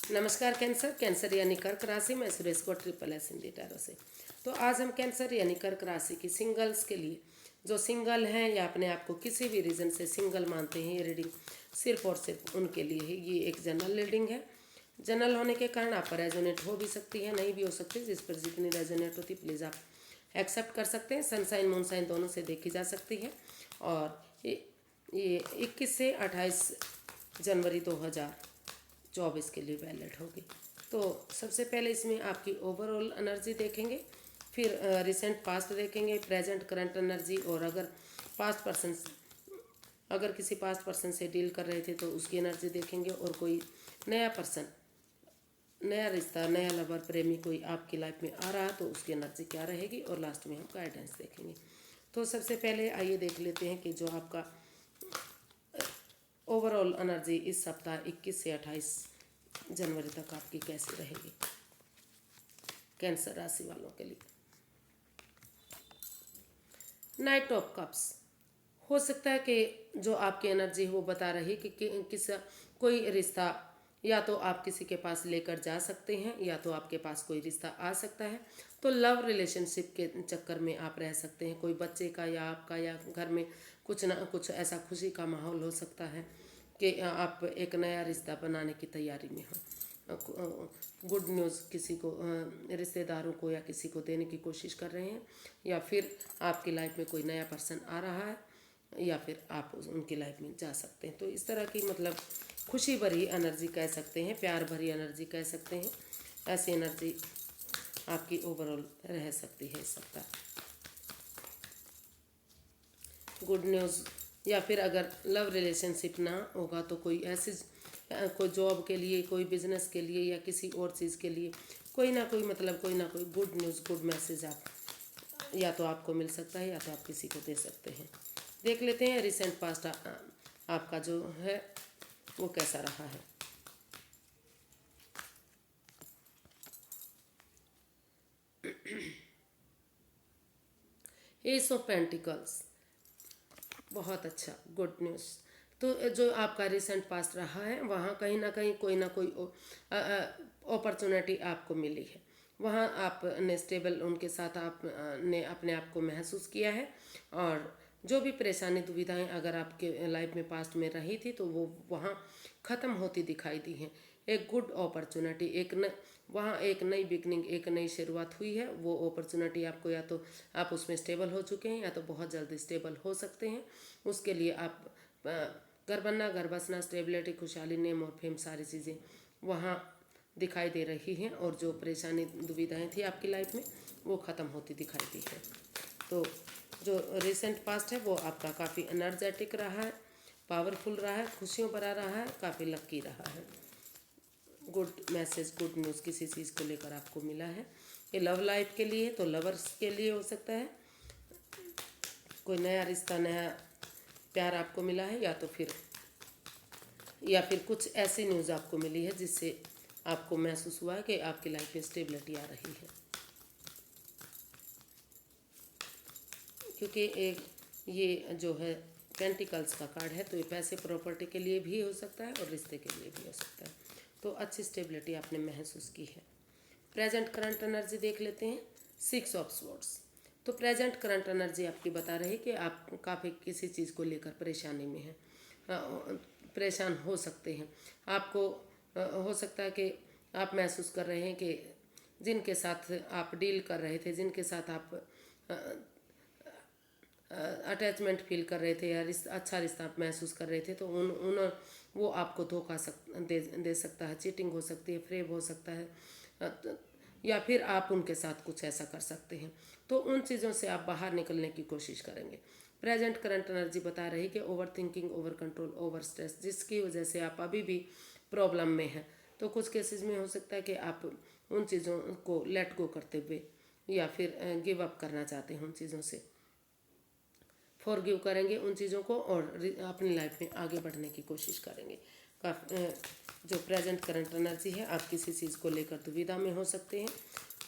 नमस्कार cancer. Cancer यानी कर्क राशि में सुरेश को SSS हिंदी टैरो से। तो आज हम कैंसर यानी कर्क राशि की सिंगल्स के लिए, जो सिंगल हैं या अपने आप को किसी भी रीज़न से सिंगल मानते हैं, ये रीडिंग सिर्फ और सिर्फ उनके लिए है। ये एक जनरल रीडिंग है। जनरल होने के कारण आप पर रेजोनेट हो भी सकती है, नहीं भी हो सकती। जिस पर जितनी रेजोनेट होती प्लीज़ आप एक्सेप्ट कर सकते हैं। सनसाइन मूनसाइन दोनों से देखी जा सकती है। और ये 21 से 28 जनवरी 2024 के लिए वैलिड होगी। तो सबसे पहले इसमें आपकी ओवरऑल एनर्जी देखेंगे, फिर रिसेंट पास्ट देखेंगे, प्रेजेंट करंट एनर्जी, और अगर किसी पास्ट पर्सन से डील कर रहे थे तो उसकी एनर्जी देखेंगे, और कोई नया पर्सन, नया रिश्ता, नया लवर, प्रेमी कोई आपकी लाइफ में आ रहा तो उसकी एनर्जी क्या रहेगी, और लास्ट में हम गाइडेंस देखेंगे। तो सबसे पहले आइए देख लेते हैं कि जो आपका ओवरऑल एनर्जी इस सप्ताह 21 से 28 जनवरी तक आपकी कैसी रहेगी कैंसर राशि वालों के लिए। नाइट ऑफ कप्स, हो सकता है कि जो आपकी एनर्जी है वो बता रही कि किस कोई रिश्ता या तो आप किसी के पास लेकर जा सकते हैं, या तो आपके पास कोई रिश्ता आ सकता है। तो लव रिलेशनशिप के चक्कर में आप रह सकते हैं। कोई बच्चे का या आपका, या घर में कुछ ना कुछ ऐसा खुशी का माहौल हो सकता है कि आप एक नया रिश्ता बनाने की तैयारी में हो। गुड न्यूज़ किसी को, रिश्तेदारों को या किसी को देने की कोशिश कर रहे हैं, या फिर आपकी लाइफ में कोई नया पर्सन आ रहा है, या फिर आप उनकी लाइफ में जा सकते हैं। तो इस तरह की मतलब खुशी भरी एनर्जी कह सकते हैं, प्यार भरी एनर्जी कह सकते हैं। ऐसी एनर्जी आपकी ओवरऑल रह सकती है इस सप्ताह। गुड न्यूज़, या फिर अगर लव रिलेशनशिप ना होगा तो कोई ऐसी कोई जॉब के लिए, कोई बिजनेस के लिए, या किसी और चीज़ के लिए कोई ना कोई मतलब कोई ना कोई गुड न्यूज़, गुड मैसेज आप या तो आपको मिल सकता है, या तो आप किसी को दे सकते हैं। देख लेते हैं रिसेंट पास्ट आपका जो है वो कैसा रहा है। एस ऑफ पेंटिकल्स, बहुत अच्छा, गुड न्यूज़। तो जो आपका रिसेंट पास्ट रहा है वहाँ कहीं ना कहीं कोई ना कोई अपॉर्चुनिटी आपको मिली है। वहाँ आपने स्टेबल उनके साथ आपने अपने आप को महसूस किया है, और जो भी परेशानी दुविधाएं अगर आपके लाइफ में पास्ट में रही थी तो वो वहाँ ख़त्म होती दिखाई दी हैं। एक गुड अपॉर्चुनिटी, वहाँ एक नई बिगनिंग, एक नई शुरुआत हुई है। वो अपॉर्चुनिटी आपको, या तो आप उसमें स्टेबल हो चुके हैं, या तो बहुत जल्दी स्टेबल हो सकते हैं। उसके लिए आप घर बनना, घर बसना, स्टेबिलिटी, खुशहाली, नेम और फेम, सारी चीज़ें वहाँ दिखाई दे रही हैं, और जो परेशानी दुविधाएं थी आपकी लाइफ में वो ख़त्म होती दिखाई दी है। तो जो रिसेंट पास्ट है वो आपका काफ़ी एनर्जेटिक रहा है, पावरफुल रहा है, खुशियों भरा रहा है, काफ़ी लकी रहा है। गुड मैसेज, गुड न्यूज़ किसी चीज़ को लेकर आपको मिला है। ये लव लाइफ के लिए, तो लवर्स के लिए हो सकता है कोई नया रिश्ता, नया प्यार आपको मिला है, या फिर कुछ ऐसी न्यूज़ आपको मिली है जिससे आपको महसूस हुआ है कि आपकी लाइफ में स्टेबिलिटी आ रही है। क्योंकि एक ये जो है पेंटिकल्स का कार्ड है, तो ये पैसे प्रॉपर्टी के लिए भी हो सकता है और रिश्ते के लिए भी हो सकता है। तो अच्छी स्टेबिलिटी आपने महसूस की है। प्रेजेंट करंट एनर्जी देख लेते हैं। 6 ऑफ स्वॉर्ड्स, तो प्रेजेंट करंट एनर्जी आपकी बता रही है कि आप काफ़ी किसी चीज़ को लेकर परेशानी में हैं, परेशान हो सकते हैं। आपको हो सकता है कि आप महसूस कर रहे हैं कि जिनके साथ आप डील कर रहे थे, जिनके साथ आप अटैचमेंट फील कर रहे थे, या अच्छा रिश्ता आप महसूस कर रहे थे, तो वो आपको धोखा दे सकता है, चीटिंग हो सकती है, फ्रेब हो सकता है, या फिर आप उनके साथ कुछ ऐसा कर सकते हैं। तो उन चीज़ों से आप बाहर निकलने की कोशिश करेंगे। प्रेजेंट करंट एनर्जी बता रही कि over thinking, over control, over stress, जिसकी वजह से आप अभी भी प्रॉब्लम में हैं। तो कुछ केसेस में हो सकता है कि आप उन चीज़ों को लेट गो करते हुए, या फिर गिव अप करना चाहते हैं उन चीज़ों से, फॉरगिव करेंगे उन चीज़ों को, और अपनी लाइफ में आगे बढ़ने की कोशिश करेंगे। जो प्रेजेंट करंट एनर्जी है, आप किसी चीज़ को लेकर दुविधा में हो सकते हैं।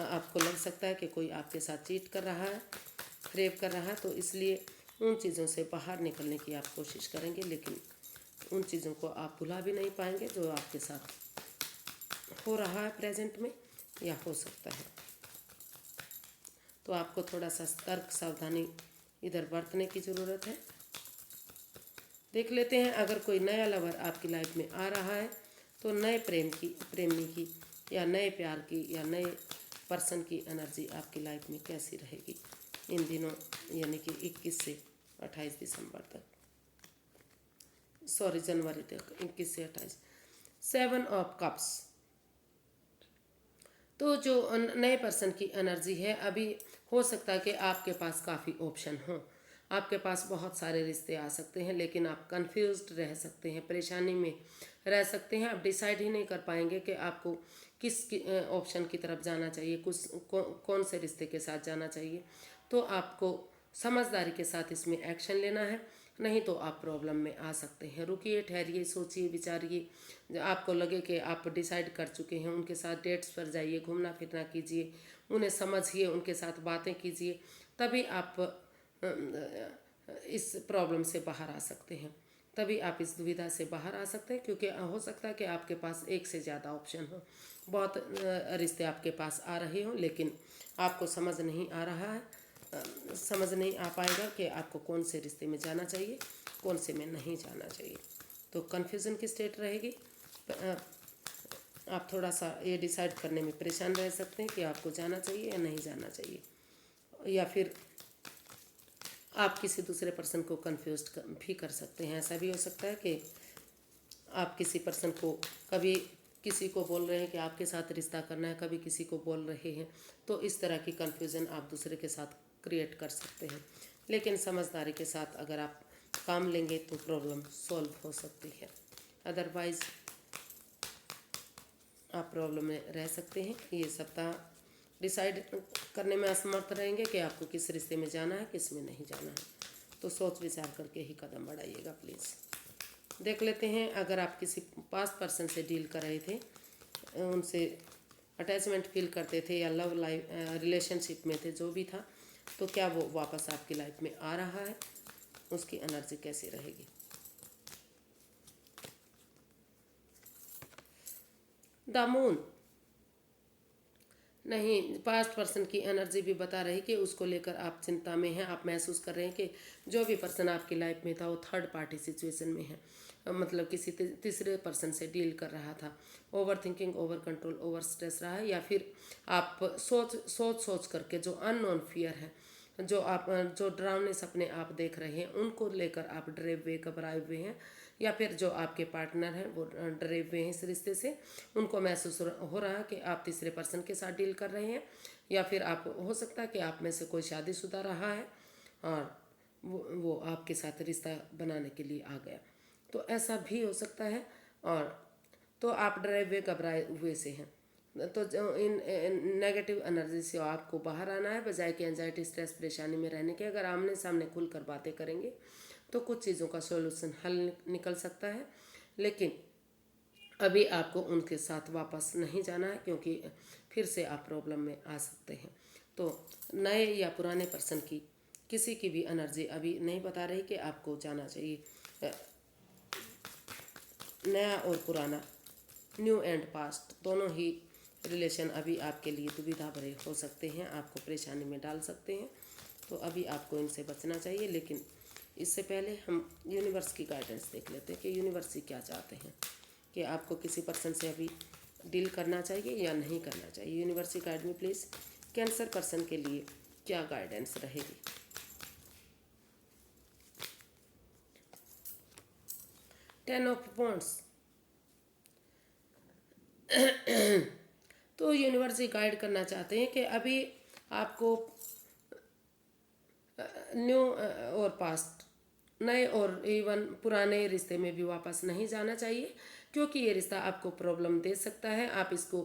आपको लग सकता है कि कोई आपके साथ चीट कर रहा है, फ्रेब कर रहा है, तो इसलिए उन चीज़ों से बाहर निकलने की आप कोशिश करेंगे, लेकिन उन चीज़ों को आप भुला भी नहीं पाएंगे जो आपके साथ हो रहा है प्रेजेंट में या हो सकता है। तो आपको थोड़ा सा सतर्क सावधानी इधर बरतने की ज़रूरत है। देख लेते हैं, अगर कोई नया लवर आपकी लाइफ में आ रहा है तो नए प्रेमी की या नए प्यार की या नए पर्सन की एनर्जी आपकी लाइफ में कैसी रहेगी इन दिनों, यानी कि 21 से 28 दिसंबर तक, सॉरी जनवरी तक, 21 से 28। 7 ऑफ कप्स। तो जो नए पर्सन की एनर्जी है, अभी हो सकता है कि आपके पास काफ़ी ऑप्शन हो, आपके पास बहुत सारे रिश्ते आ सकते हैं, लेकिन आप कंफ्यूज्ड रह सकते हैं, परेशानी में रह सकते हैं। आप डिसाइड ही नहीं कर पाएंगे कि आपको किस ऑप्शन की तरफ जाना चाहिए, कौन से रिश्ते के साथ जाना चाहिए। तो आपको समझदारी के साथ इसमें एक्शन लेना है, नहीं तो आप प्रॉब्लम में आ सकते हैं। रुकिए, ठहरिए, सोचिए, विचारिए। आपको लगे कि आप डिसाइड कर चुके हैं, उनके साथ डेट्स पर जाइए, घूमना फिरना कीजिए, उन्हें समझिए, उनके साथ बातें कीजिए, तभी आप इस प्रॉब्लम से बाहर आ सकते हैं, तभी आप इस दुविधा से बाहर आ सकते हैं। क्योंकि हो सकता है कि आपके पास एक से ज़्यादा ऑप्शन हो, बहुत रिश्ते आपके पास आ रहे हों, लेकिन आपको समझ नहीं आ रहा है, समझ नहीं आ पाएगा कि आपको कौन से रिश्ते में जाना चाहिए, कौन से में नहीं जाना चाहिए। तो कन्फ्यूज़न की स्टेट रहेगी। आप थोड़ा सा ये डिसाइड करने में परेशान रह सकते हैं कि आपको जाना चाहिए या नहीं जाना चाहिए, या फिर आप किसी दूसरे पर्सन को कन्फ्यूज भी कर सकते हैं। ऐसा भी हो सकता है कि आप किसी पर्सन को, कभी किसी को बोल रहे हैं कि आपके साथ रिश्ता करना है, कभी किसी को बोल रहे हैं, तो इस तरह की कन्फ्यूज़न आप दूसरे के साथ क्रिएट कर सकते हैं। लेकिन समझदारी के साथ अगर आप काम लेंगे तो प्रॉब्लम सॉल्व हो सकती है, अदरवाइज़ आप प्रॉब्लम में रह सकते हैं। ये सप्ताह डिसाइड करने में असमर्थ रहेंगे कि आपको किस रिश्ते में जाना है, किस में नहीं जाना है। तो सोच विचार करके ही कदम बढ़ाइएगा प्लीज़। देख लेते हैं, अगर आप किसी पास्ट पर्सन से डील कर रहे थे, उनसे अटैचमेंट फील करते थे या लव लाइफ रिलेशनशिप में थे, जो भी था, तो क्या वो वापस आपकी लाइफ में आ रहा है, उसकी एनर्जी कैसी रहेगी। The moon. नहीं, पास्ट पर्सन की एनर्जी भी बता रही कि उसको लेकर आप चिंता में हैं। आप महसूस कर रहे हैं कि जो भी पर्सन आपकी लाइफ में था वो थर्ड पार्टी सिचुएशन में है, मतलब किसी तीसरे पर्सन से डील कर रहा था। Over thinking, over control, over stress रहा है, या फिर आप सोच करके जो अननोन फियर है, जो डरावने सपने आप देख रहे हैं, उनको लेकर आप डरे हुए, घबराए हुए हैं, या फिर जो आपके पार्टनर हैं वो डरे हुए हैं इस रिश्ते से, उनको महसूस हो रहा है कि आप तीसरे पर्सन के साथ डील कर रहे हैं, या फिर आप, हो सकता है कि आप में से कोई शादीशुदा रहा है और वो आपके साथ रिश्ता बनाने के लिए आ गया, तो ऐसा भी हो सकता है। और तो आप डरे हुए, घबराए हुए से हैं, तो इन नेगेटिव एनर्जी से आपको बाहर आना है, बजाय कि एंजाइटी, स्ट्रेस, परेशानी में रहने के। अगर आमने सामने खुलकर बातें करेंगे तो कुछ चीज़ों का सॉल्यूशन हल निकल सकता है, लेकिन अभी आपको उनके साथ वापस नहीं जाना है, क्योंकि फिर से आप प्रॉब्लम में आ सकते हैं। तो नए या पुराने पर्सन की किसी की भी एनर्जी अभी नहीं बता रही कि आपको जाना चाहिए। नया और पुराना, न्यू एंड पास्ट, दोनों ही रिलेशन अभी आपके लिए दुविधा भरे हो सकते हैं, आपको परेशानी में डाल सकते हैं। तो अभी आपको इनसे बचना चाहिए, लेकिन इससे पहले हम यूनिवर्स की गाइडेंस देख लेते हैं कि यूनिवर्स क्या चाहते हैं, कि आपको किसी पर्सन से अभी डील करना चाहिए या नहीं करना चाहिए। यूनिवर्स गाइड में प्लीज़ कैंसर पर्सन के लिए क्या गाइडेंस रहेगी। 10 ऑफ वॉन्ड्स। तो यूनिवर्स गाइड करना चाहते हैं कि अभी आपको न्यू और पास्ट, नए और इवन पुराने रिश्ते में भी वापस नहीं जाना चाहिए, क्योंकि ये रिश्ता आपको प्रॉब्लम दे सकता है। आप इसको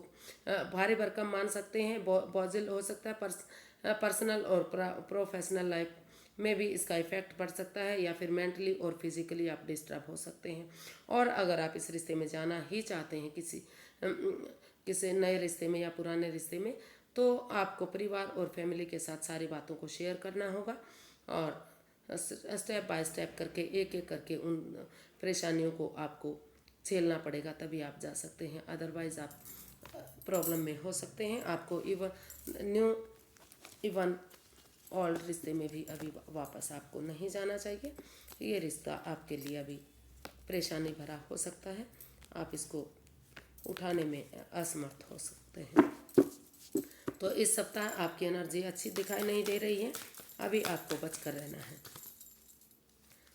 भारी भरकम मान सकते हैं, बॉजिल हो सकता है, पर्सनल और प्रोफेशनल लाइफ में भी इसका इफेक्ट पड़ सकता है, या फिर मेंटली और फिजिकली आप डिस्टर्ब हो सकते हैं। और अगर आप इस रिश्ते में जाना ही चाहते हैं, किसी नए रिश्ते में या पुराने रिश्ते में, तो आपको परिवार और फैमिली के साथ सारी बातों को शेयर करना होगा, और स्टेप बाय स्टेप करके, एक एक करके उन परेशानियों को आपको झेलना पड़ेगा, तभी आप जा सकते हैं। अदरवाइज़ आप प्रॉब्लम में हो सकते हैं। आपको इवन ओल्ड रिश्ते में भी अभी वापस आपको नहीं जाना चाहिए। ये रिश्ता आपके लिए अभी परेशानी भरा हो सकता है, आप इसको उठाने में असमर्थ हो सकते हैं। तो इस सप्ताह आपकी एनर्जी अच्छी दिखाई नहीं दे रही है, अभी आपको बच कर रहना है।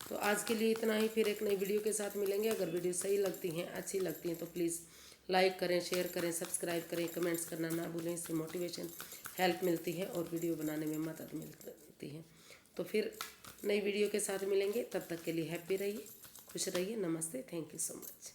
तो आज के लिए इतना ही, फिर एक नई वीडियो के साथ मिलेंगे। अगर वीडियो सही लगती हैं, अच्छी लगती हैं तो प्लीज़ लाइक करें, शेयर करें, सब्सक्राइब करें, कमेंट्स करना ना भूलें। इससे मोटिवेशन हेल्प मिलती है और वीडियो बनाने में मदद मिलती है। तो फिर नई वीडियो के साथ मिलेंगे, तब तक के लिए हैप्पी रहिए, खुश रहिए। नमस्ते, थैंक यू सो मच।